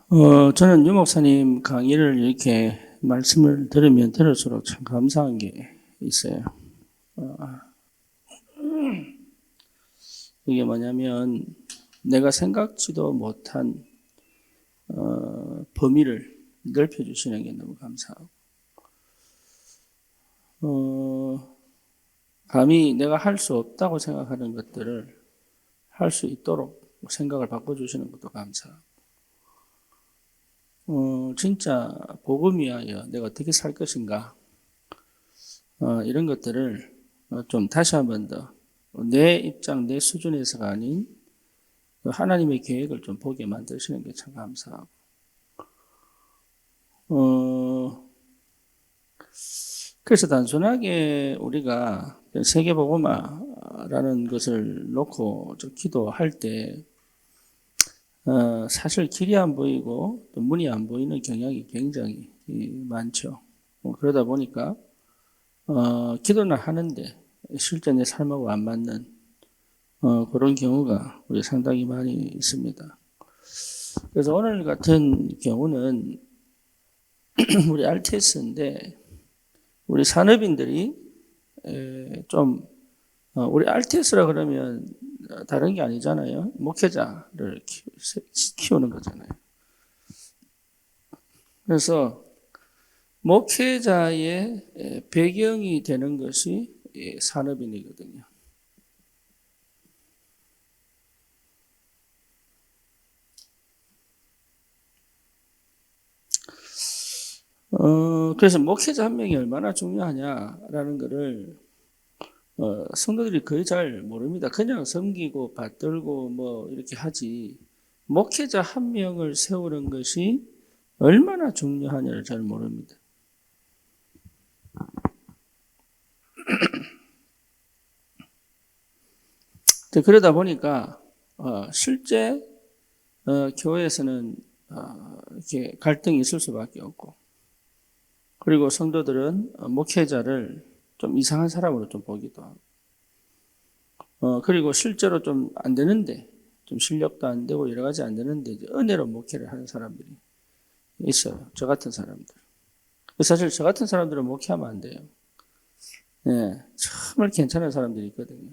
저는 유 목사님 강의를 이렇게 말씀을 들으면 들을수록 참 감사한 게 있어요. 이게 뭐냐면 내가 생각지도 못한 범위를 넓혀주시는 게 너무 감사하고, 감히 내가 할 수 없다고 생각하는 것들을 할 수 있도록 생각을 바꿔주시는 것도 감사하고, 진짜 복음 위하여 내가 어떻게 살 것인가, 이런 것들을 좀 다시 한번 더 내 입장, 내 수준에서가 아닌 하나님의 계획을 좀 보게 만드시는 게 참 감사하고, 그래서 단순하게 우리가 세계복음화라는 것을 놓고 기도할 때, 사실 길이 안 보이고 또 문이 안 보이는 경향이 굉장히 많죠. 그러다 보니까, 기도는 하는데 실제 내 삶하고 안 맞는 그런 경우가 우리 상당히 많이 있습니다. 그래서 오늘 같은 경우는 우리 RTS인데 우리 산업인들이 좀 우리 RTS라 그러면 다른 게 아니잖아요. 목회자를 키우는 거잖아요. 그래서 목회자의 배경이 되는 것이 산업인이거든요. 그래서 목회자 한 명이 얼마나 중요하냐라는 것을 성도들이 거의 잘 모릅니다. 그냥 섬기고 받들고 뭐 이렇게 하지, 목회자 한 명을 세우는 것이 얼마나 중요하냐를 잘 모릅니다. 그러다 보니까 실제 교회에서는 이렇게 갈등이 있을 수밖에 없고, 그리고 성도들은 목회자를 좀 이상한 사람으로 좀 보기도 하고, 그리고 실제로 좀 안 되는데, 좀 실력도 안 되고 여러 가지 안 되는데 이제 은혜로 목회를 하는 사람들이 있어요. 저 같은 사람들. 사실 저 같은 사람들은 목회하면 안 돼요. 네, 정말 괜찮은 사람들이 있거든요.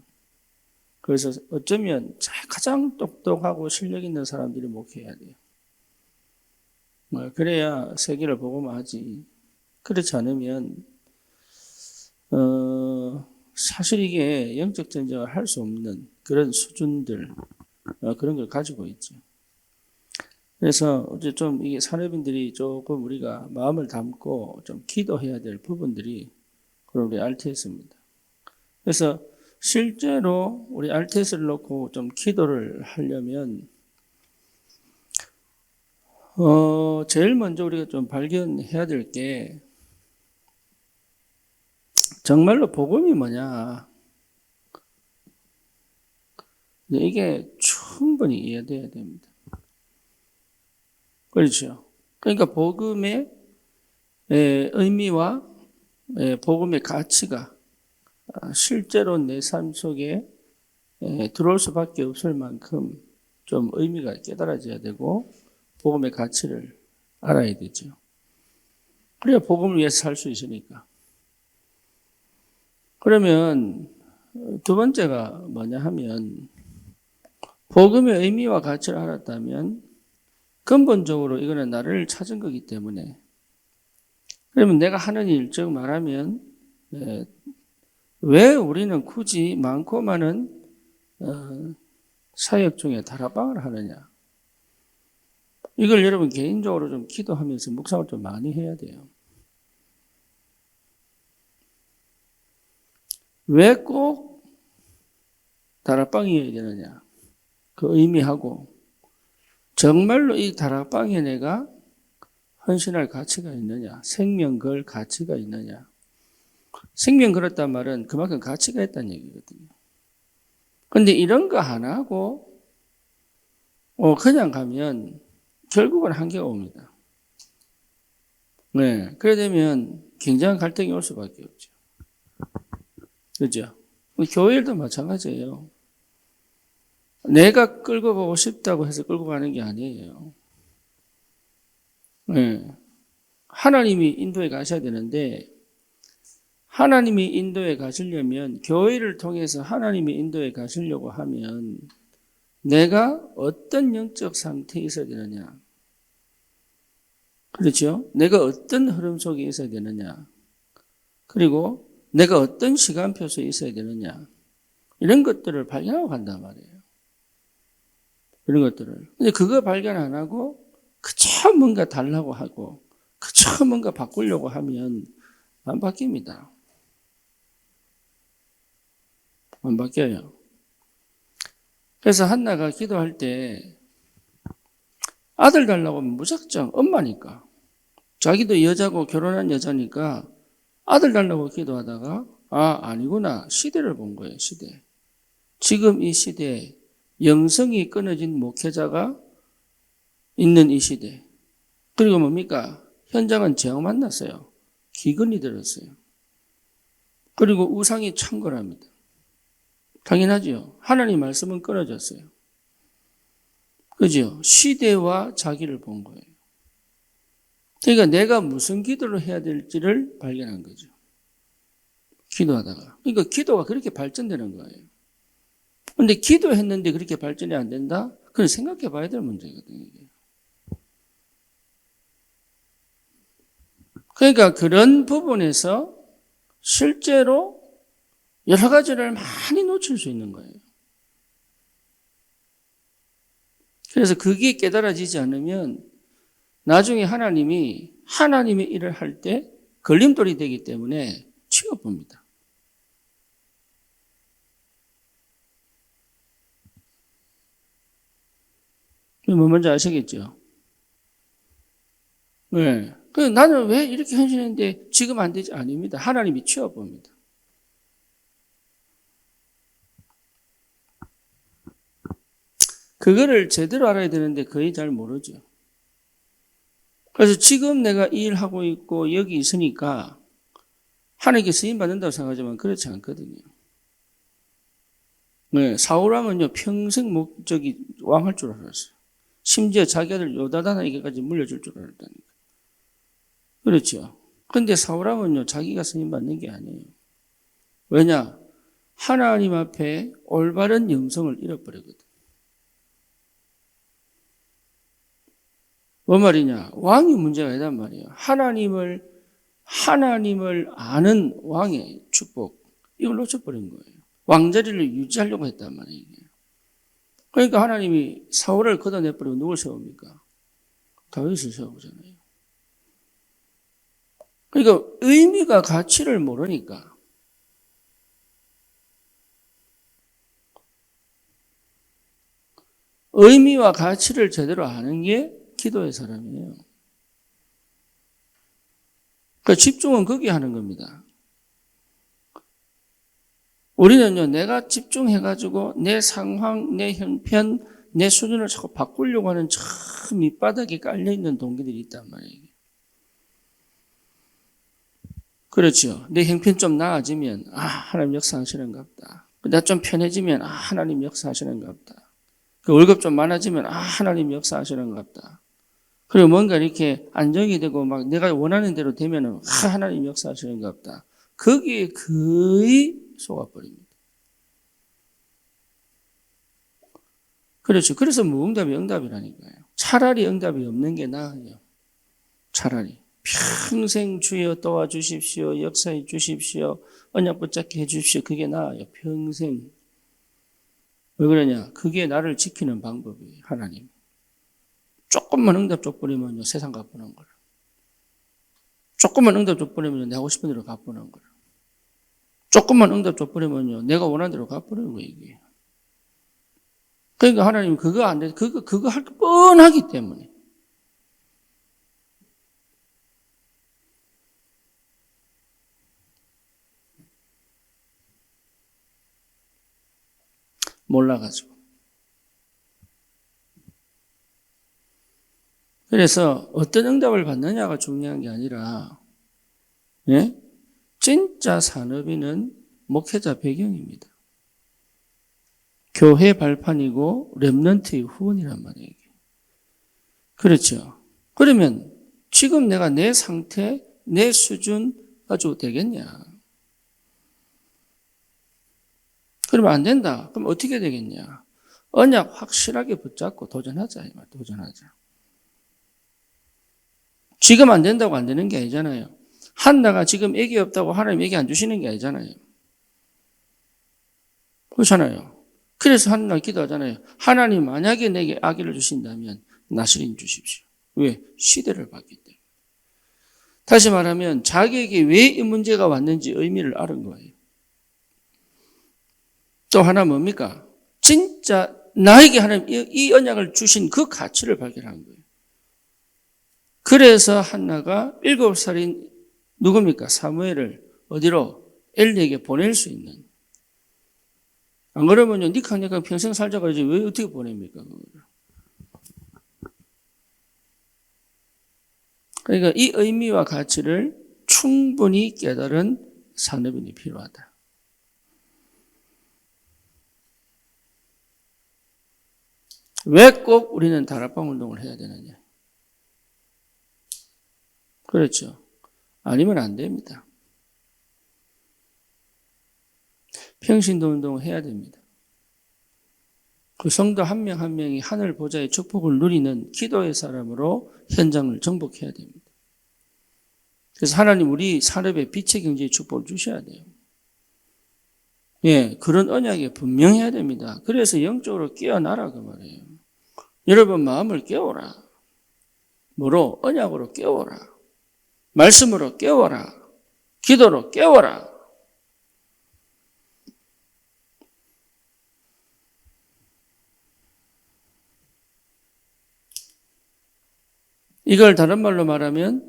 그래서 어쩌면 가장 똑똑하고 실력 있는 사람들이 목회해야 돼요. 그래야 세계를 보고만 하지. 그렇지 않으면 사실 이게 영적 전쟁을 할 수 없는 그런 수준들, 그런 걸 가지고 있죠. 그래서 어제 좀 이게 산업인들이 조금 우리가 마음을 담고 좀 기도해야 될 부분들이 그런 우리 RTS입니다. 그래서 실제로 우리 RTS를 놓고 좀 기도를 하려면 제일 먼저 우리가 좀 발견해야 될 게 정말로 복음이 뭐냐, 이게 충분히 이해돼야 됩니다. 그렇죠. 그러니까 복음의 의미와 복음의 가치가 실제로 내 삶 속에 들어올 수밖에 없을 만큼 좀 의미가 깨달아져야 되고 복음의 가치를 알아야 되죠. 그래야 복음을 위해서 살 수 있으니까. 그러면 두 번째가 뭐냐 하면, 복음의 의미와 가치를 알았다면 근본적으로 이거는 나를 찾은 거기 때문에, 그러면 내가 하는 일, 즉 말하면 왜 우리는 굳이 많고 많은 사역 중에 다락방을 하느냐, 이걸 여러분 개인적으로 좀 기도하면서 묵상을 좀 많이 해야 돼요. 왜 꼭 다락방이어야 되느냐, 그 의미하고 정말로 이 다락방에 내가 헌신할 가치가 있느냐, 생명 걸 가치가 있느냐. 생명 걸었단 말은 그만큼 가치가 있다는 얘기거든요. 그런데 이런 거 안 하고 그냥 가면 결국은 한계가 옵니다. 네, 그래 되면 굉장한 갈등이 올 수밖에 없죠. 그죠? 교회도 마찬가지예요. 내가 끌고 가고 싶다고 해서 끌고 가는 게 아니에요. 예. 하나님이 인도에 가셔야 되는데 하나님이 인도에 가시려면 교회를 통해서 하나님이 인도에 가시려고 하면 내가 어떤 영적 상태에 있어야 되느냐. 그렇죠? 내가 어떤 흐름 속에 있어야 되느냐. 그리고 내가 어떤 시간표에 있어야 되느냐. 이런 것들을 발견하고 간단 말이에요. 이런 것들을. 근데 그거 발견 안 하고 그저 뭔가 달라고 하고 그저 뭔가 바꾸려고 하면 안 바뀝니다. 안 바뀌어요. 그래서 한나가 기도할 때 아들 달라고 하면 무작정 엄마니까 자기도 여자고 결혼한 여자니까 아들 달라고 기도하다가 아니구나. 시대를 본 거예요. 시대. 지금 이 시대에 영성이 끊어진 목회자가 있는 이 시대. 그리고 뭡니까? 현장은 재앙 만났어요. 기근이 들었어요. 그리고 우상이 창궐합니다. 당연하죠. 하나님 말씀은 끊어졌어요. 그죠? 시대와 자기를 본 거예요. 그러니까 내가 무슨 기도를 해야 될지를 발견한 거죠. 기도하다가. 그러니까 기도가 그렇게 발전되는 거예요. 근데 기도했는데 그렇게 발전이 안 된다? 그건 생각해 봐야 될 문제거든요. 이게. 그러니까 그런 부분에서 실제로 여러 가지를 많이 놓칠 수 있는 거예요. 그래서 그게 깨달아지지 않으면 나중에 하나님이 하나님의 일을 할 때 걸림돌이 되기 때문에 치워봅니다. 뭐 뭔지 아시겠죠? 네. 나는 왜 이렇게 헌신했는데 지금 안 되지? 아닙니다. 하나님이 치워봅니다. 그거를 제대로 알아야 되는데 거의 잘 모르죠. 그래서 지금 내가 이 일하고 있고 여기 있으니까 하나님께 쓰임 받는다고 생각하지만 그렇지 않거든요. 네, 사울왕은요 평생 왕할 줄 알았어요. 심지어 자기 아들 요다단에게까지 물려줄 줄 알았다니까. 그렇죠. 그런데 사울왕은요 자기가 쓰임 받는 게 아니에요. 왜냐? 하나님 앞에 올바른 영성을 잃어버리거든. 뭔 말이냐? 왕이 문제가 아니란 말이에요. 하나님을 아는 왕의 축복, 이걸 놓쳐버린 거예요. 왕자리를 유지하려고 했단 말이에요. 그러니까 하나님이 사울을 걷어내버리고 누굴 세웁니까? 다윗을 세우잖아요. 그러니까 의미가 가치를 모르니까 의미와 가치를 제대로 아는 게 기도의 사람이에요. 그러니까 집중은 거기에 하는 겁니다. 우리는요, 내가 집중해가지고 내 상황, 내 형편, 내 수준을 자꾸 바꾸려고 하는 참 밑바닥에 깔려있는 동기들이 있단 말이에요. 그렇죠. 내 형편 좀 나아지면, 하나님 역사하시는가 보다. 나 좀 편해지면, 하나님 역사하시는가 보다. 그 월급 좀 많아지면, 하나님 역사하시는가 보다. 그리고 뭔가 이렇게 안정이 되고 막 내가 원하는 대로 되면은, 하나님 역사하시는가 보다. 거기에 거의 속아버립니다. 그렇죠. 그래서 무응답이 응답이라니까요. 차라리 응답이 없는 게 나아요. 차라리. 평생 주여 도와주십시오. 역사해 주십시오. 언약 붙잡게 해 주십시오. 그게 나아요. 평생. 왜 그러냐? 그게 나를 지키는 방법이에요. 하나님. 조금만 응답 줘버리면요. 세상 가보는 거라. 조금만 응답 줘버리면요. 내가 하고 싶은 대로 가보는 거라. 조금만 응답 줘버리면요. 내가 원하는 대로 가버리는 거예요. 이게. 그러니까 하나님 그거 안 돼. 그거 할 거 뻔하기 때문에. 몰라가지고. 그래서 어떤 응답을 받느냐가 중요한 게 아니라, 예? 진짜 산업인은 목회자 배경입니다. 교회 발판이고 렘넌트의 후원이란 말이에요. 그렇죠. 그러면 지금 내가 내 상태, 내 수준 가지고 되겠냐? 그러면 안 된다. 그럼 어떻게 되겠냐? 언약 확실하게 붙잡고 도전하자. 도전하자. 지금 안 된다고 안 되는 게 아니잖아요. 한나가 지금 애기 없다고 하나님 애기 안 주시는 게 아니잖아요. 그렇잖아요. 그래서 한나 기도하잖아요. 하나님 만약에 내게 아기를 주신다면 나실인 주십시오. 왜? 시대를 봤기 때문에. 다시 말하면 자기에게 왜 이 문제가 왔는지 의미를 알은 거예요. 또 하나 뭡니까? 진짜 나에게 하나님 이 언약을 주신 그 가치를 발견한 거예요. 그래서 한나가 7살인 누굽니까? 사무엘을 어디로? 엘리에게 보낼 수 있는. 안 그러면요, 니캉니까 평생 살자고 하지 왜 어떻게 보냅니까? 그러니까 이 의미와 가치를 충분히 깨달은 산업인이 필요하다. 왜 꼭 우리는 다락방 운동을 해야 되느냐? 그렇죠. 아니면 안 됩니다. 평신도 운동을 해야 됩니다. 그 성도 한 명 한 명이 하늘 보좌의 축복을 누리는 기도의 사람으로 현장을 정복해야 됩니다. 그래서 하나님 우리 산업에 빛의 경제의 축복을 주셔야 돼요. 예, 그런 언약에 분명해야 됩니다. 그래서 영적으로 깨어나라 그 말이에요. 여러분 마음을 깨워라. 뭐로? 언약으로 깨워라. 말씀으로 깨워라. 기도로 깨워라. 이걸 다른 말로 말하면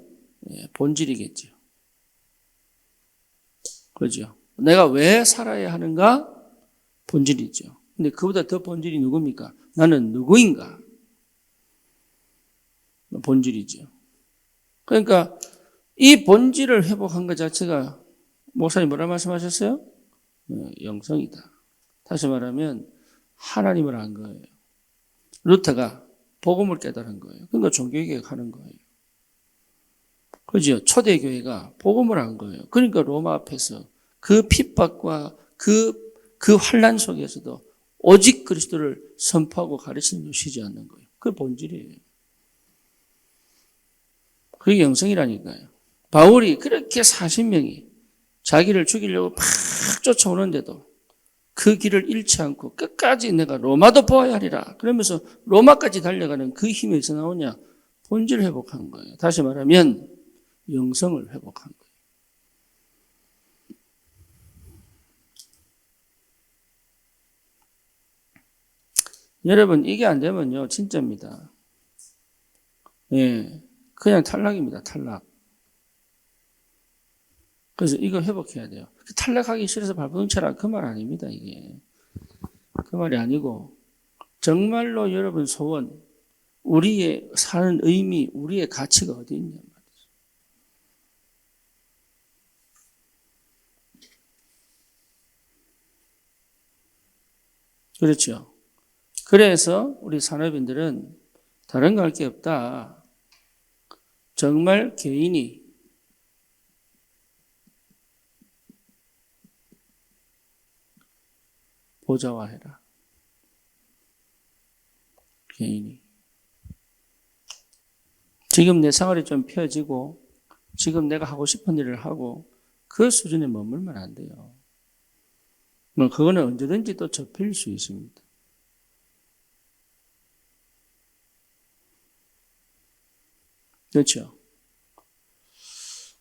본질이겠죠. 그죠? 내가 왜 살아야 하는가? 본질이죠. 근데 그보다 더 본질이 누굽니까? 나는 누구인가? 본질이죠. 그러니까 이 본질을 회복한 것 자체가 목사님 뭐라 말씀하셨어요? 영성이다. 다시 말하면 하나님을 안 거예요. 루터가 복음을 깨달은 거예요. 그러니까 종교개혁 하는 거예요. 그죠? 초대교회가 복음을 한 거예요. 그러니까 로마 앞에서 그 핍박과 그 환란 속에서도 오직 그리스도를 선포하고 가르치는 것을 쉬지 않는 거예요. 그게 본질이에요. 그게 영성이라니까요. 바울이 그렇게 40명이 자기를 죽이려고 막 쫓아오는데도 그 길을 잃지 않고 끝까지 내가 로마도 보아야 하리라. 그러면서 로마까지 달려가는 그 힘이 어디서 나오냐? 본질을 회복한 거예요. 다시 말하면 영성을 회복한 거예요. 여러분 이게 안 되면요 진짜입니다. 예, 그냥 탈락입니다. 탈락. 그래서 이거 회복해야 돼요. 탈락하기 싫어서 발버둥 쳐라 그 말 아닙니다. 이게 그 말이 아니고 정말로 여러분 소원, 우리의 사는 의미, 우리의 가치가 어디 있냐 말이죠. 그렇죠. 그래서 우리 산업인들은 다른 거 할 게 없다. 정말 개인이 보좌화해라. 개인이. 지금 내 생활이 좀 펴지고 지금 내가 하고 싶은 일을 하고 그 수준에 머물면 안 돼요. 뭐 그거는 언제든지 또 접힐 수 있습니다. 그렇죠.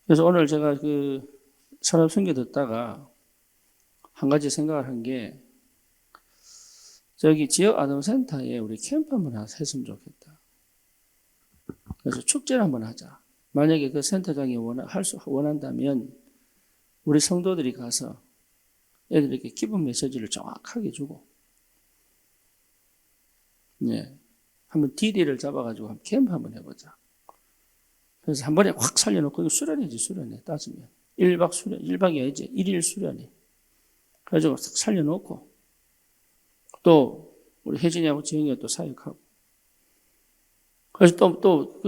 그래서 오늘 제가 그 산업 설교 듣다가 한 가지 생각을 한 게 저기 지역 아동센터에 우리 캠프 한번 했으면 좋겠다. 그래서 축제를 한번 하자. 만약에 그 센터장이 원한다면 우리 성도들이 가서 애들에게 기본 메시지를 정확하게 주고, 네. 한번 DD를 잡아가지고 한번 캠프 한번 해보자. 그래서 한 번에 확 살려놓고, 이거 수련회지, 수련회, 따지면. 1박 수련, 1박이 아니지, 1일 수련회. 그래가지고 싹 살려놓고, 또, 우리 혜진이하고 지영이가 또 사역하고, 그래서 또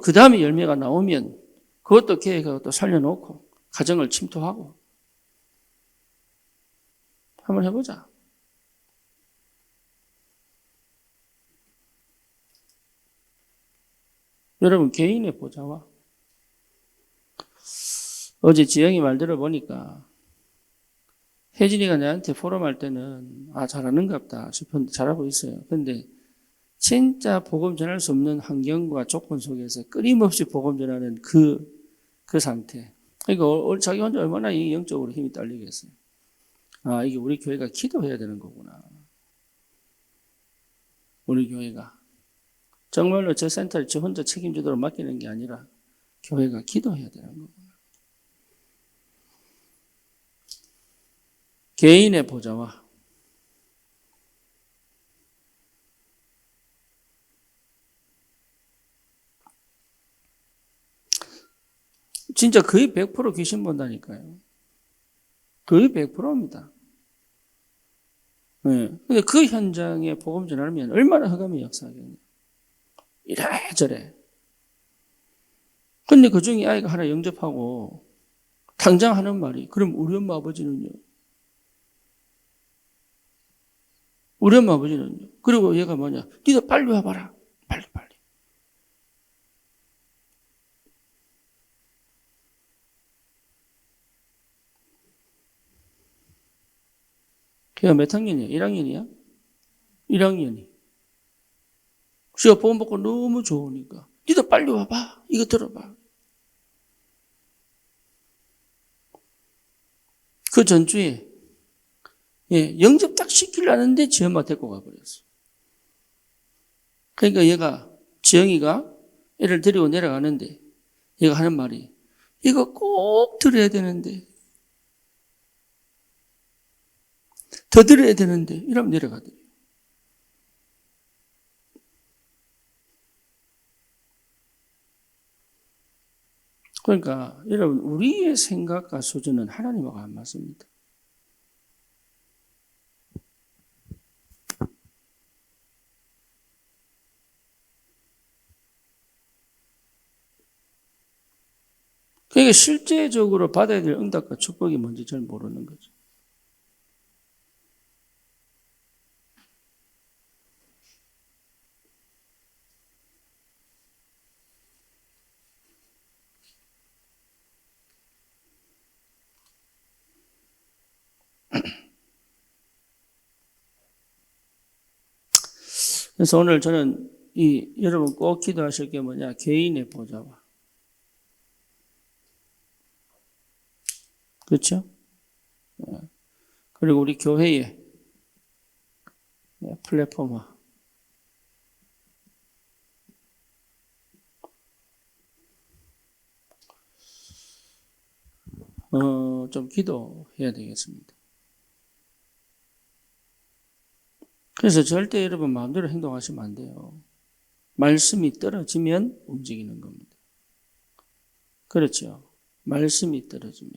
그 다음에 열매가 나오면 그것도 계획하고 또 살려놓고 가정을 침투하고 한번 해보자. 여러분, 개인의 보좌와 어제 지영이 말 들어보니까 혜진이가 나한테 포럼할 때는 잘하는갑다 싶었는데 잘하고 있어요. 근데 진짜 복음 전할 수 없는 환경과 조건 속에서 끊임없이 복음 전하는 그 상태. 그러니까 자기 혼자 얼마나 이 영적으로 힘이 딸리겠어요. 이게 우리 교회가 기도해야 되는 거구나. 우리 교회가. 정말로 저 센터를 저 혼자 책임지도록 맡기는 게 아니라 교회가 기도해야 되는 거구나. 개인의 보좌와 진짜 거의 100% 귀신 본다니까요. 거의 100%입니다. 네. 근데 그 현장에 복음 전하면 얼마나 흑암이 역사하겠냐. 이래저래. 근데 그 중에 아이가 하나 영접하고 당장 하는 말이, 그럼 우리 엄마 아버지는요? 우리 엄마 아버지는요? 그리고 얘가 뭐냐? 니도 빨리 와봐라. 빨리. 걔가 몇 학년이야? 1학년이야? 1학년이. 시가 복음 받고 너무 좋으니까. 니도 빨리 와봐. 이거 들어봐. 그 전주에 영접 딱 시키려는데 지 엄마 데리고 가버렸어. 그러니까 얘가, 지영이가 애를 데리고 내려가는데 얘가 하는 말이, 이거 꼭 들어야 되는데, 더 들어야 되는데, 이러면 내려가더래요. 그러니까 여러분, 우리의 생각과 수준은 하나님하고 안 맞습니다. 그러니까 실제적으로 받아야 될 응답과 축복이 뭔지 잘 모르는 거죠. 그래서 오늘 저는 여러분 꼭 기도하실 게 뭐냐? 개인의 보좌와. 그렇죠? 그리고 우리 교회의 플랫폼화. 좀 기도해야 되겠습니다. 그래서 절대 여러분 마음대로 행동하시면 안 돼요. 말씀이 떨어지면 움직이는 겁니다. 그렇죠. 말씀이 떨어지면.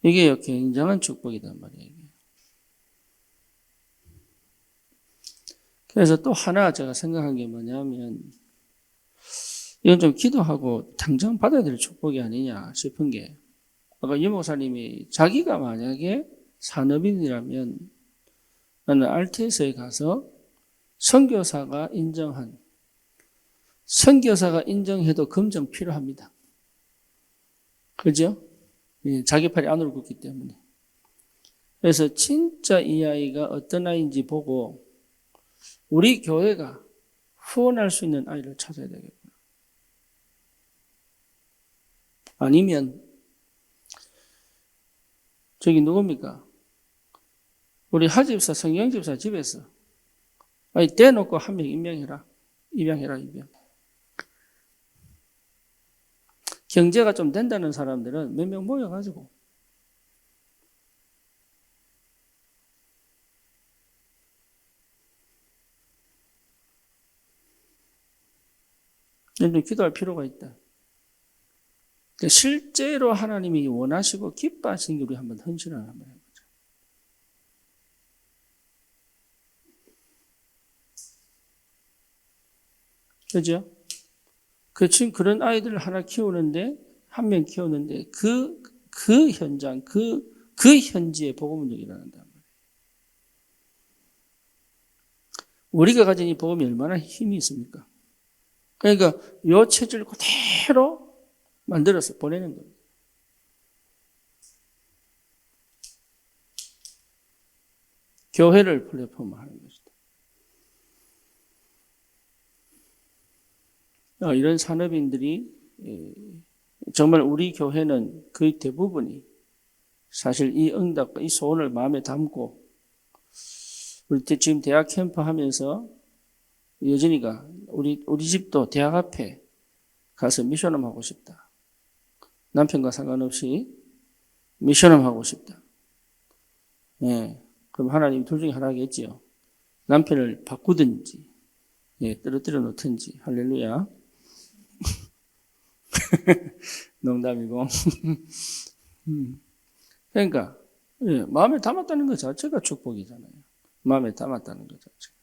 이게 굉장한 축복이단 말이에요. 그래서 또 하나 제가 생각한 게 뭐냐면, 이건 좀 기도하고 당장 받아야 될 축복이 아니냐 싶은 게, 아까 유 목사님이 자기가 만약에 산업인이라면 나는 RTS에 가서 선교사가 인정해도 검증 필요합니다. 그죠? 자기 팔이 안으로 굽기 때문에. 그래서 진짜 이 아이가 어떤 아이인지 보고 우리 교회가 후원할 수 있는 아이를 찾아야 되겠구나. 아니면 저기 누굽니까? 우리 하집사, 성경집사 집에서 대놓고 한 명 임명해라. 입양해라. 경제가 좀 된다는 사람들은 몇 명 모여가지고 좀 기도할 필요가 있다. 실제로 하나님이 원하시고 기뻐하시는 게 우리 한번 헌신을 한번 해보자. 그죠? 지금 그런 아이들을 하나 키우는데, 한 명 키우는데, 그 현장, 그 현지에 복음운동이 일어난단 말이에요. 우리가 가진 이 복음이 얼마나 힘이 있습니까? 그러니까 요 체질 그대로 만들어서 보내는 겁니다. 교회를 플랫폼화하는 것이다. 이런 산업인들이 정말 우리 교회는 거의 대부분이 사실 이 응답과 이 소원을 마음에 담고 우리 지금 대학 캠프 하면서 여진이가 우리 집도 대학 앞에 가서 미션홈 하고 싶다. 남편과 상관없이 미션홈 하고 싶다. 예. 그럼 하나님 둘 중에 하나겠지요. 남편을 바꾸든지, 떨어뜨려 놓든지. 할렐루야. 농담이고. 그러니까, 마음에 담았다는 것 자체가 축복이잖아요. 마음에 담았다는 것 자체가.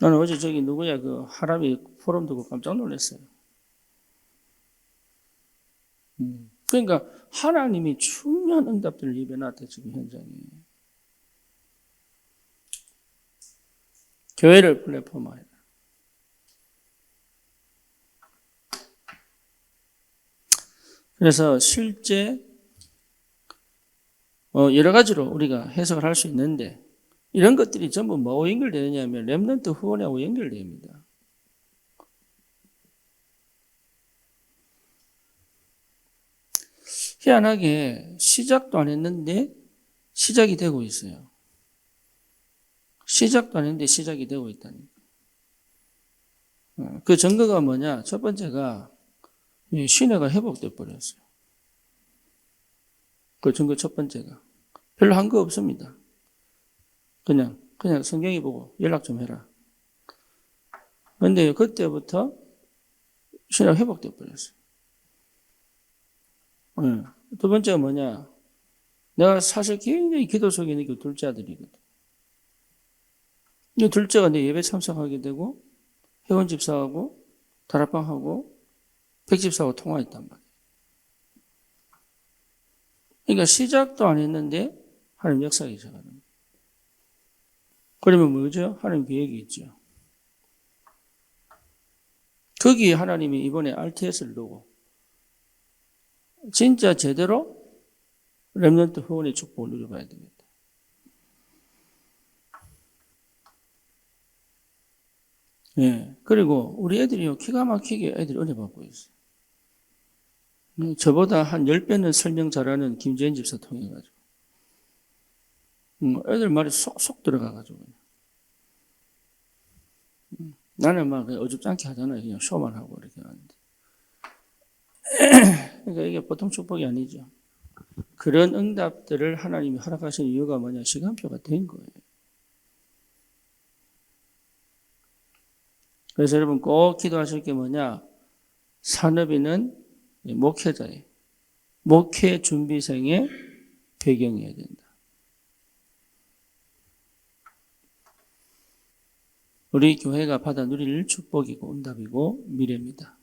나는 어제 저기 누구야, 그 하람이 포럼 두고 깜짝 놀랐어요. 그러니까 하나님이 중요한 응답들을 입에 놨대, 지금 현장에. 교회를 플랫폼화해라. 그래서 실제 여러 가지로 우리가 해석을 할 수 있는데 이런 것들이 전부 뭐하고 연결되느냐면 렘넌트 후원하고 연결됩니다. 희한하게 시작도 안 했는데 시작이 되고 있어요. 시작도 안 했는데 시작이 되고 있다니까. 그 증거가 뭐냐? 첫 번째가 신뢰가 회복돼 버렸어요. 그 증거 첫 번째가. 별로 한 거 없습니다. 그냥 성경이 보고 연락 좀 해라. 그런데 그때부터 신뢰가 회복돼 버렸어요. 두 번째가 뭐냐? 내가 사실 굉장히 기도 속에 있는 게 둘째 아들이거든. 이 둘째가 내 예배 참석하게 되고 회원 집사하고 다락방하고 백집사하고 통화했단 말이에요. 그러니까 시작도 안 했는데 하나님 역사가 시작하는 거예요. 그러면 뭐죠? 하나님 계획이 있죠. 거기에 하나님이 이번에 RTS를 두고 진짜 제대로 렘넌트 후원의 축복을 누려봐야 됩니다. 그리고 우리 애들이요, 기가 막히게 애들이 은혜 받고 있어요. 저보다 한 10배는 설명 잘하는 김재현 집사 통해가지고. 애들 말이 쏙쏙 들어가가지고. 나는 막 어줍잖게 하잖아요. 그냥 쇼만 하고 이렇게 하는데. 그러니까 이게 보통 축복이 아니죠. 그런 응답들을 하나님이 허락하신 이유가 뭐냐? 시간표가 된 거예요. 그래서 여러분 꼭 기도하실 게 뭐냐? 산업인은 목회자의, 목회 준비생의 배경이어야 된다. 우리 교회가 받아 누릴 축복이고 응답이고 미래입니다.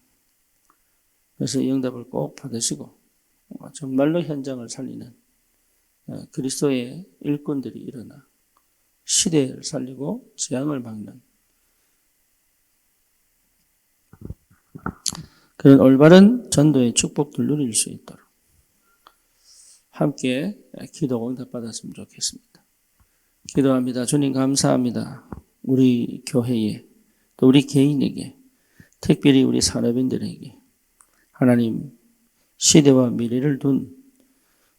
그래서 이 응답을 꼭 받으시고 정말로 현장을 살리는 그리스도의 일꾼들이 일어나 시대를 살리고 재앙을 막는 그런 올바른 전도의 축복들 누릴 수 있도록 함께 기도 응답 받았으면 좋겠습니다. 기도합니다. 주님 감사합니다. 우리 교회에 또 우리 개인에게 특별히 우리 산업인들에게 하나님 시대와 미래를 둔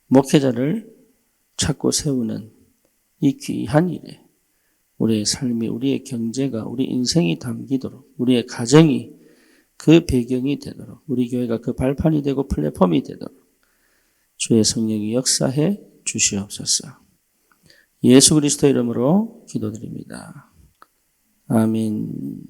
목회자를 찾고 세우는 이 귀한 일에 우리의 삶이 우리의 경제가 우리 인생이 담기도록 우리의 가정이 그 배경이 되도록 우리 교회가 그 발판이 되고 플랫폼이 되도록 주의 성령이 역사해 주시옵소서. 예수 그리스도 이름으로 기도드립니다. 아멘.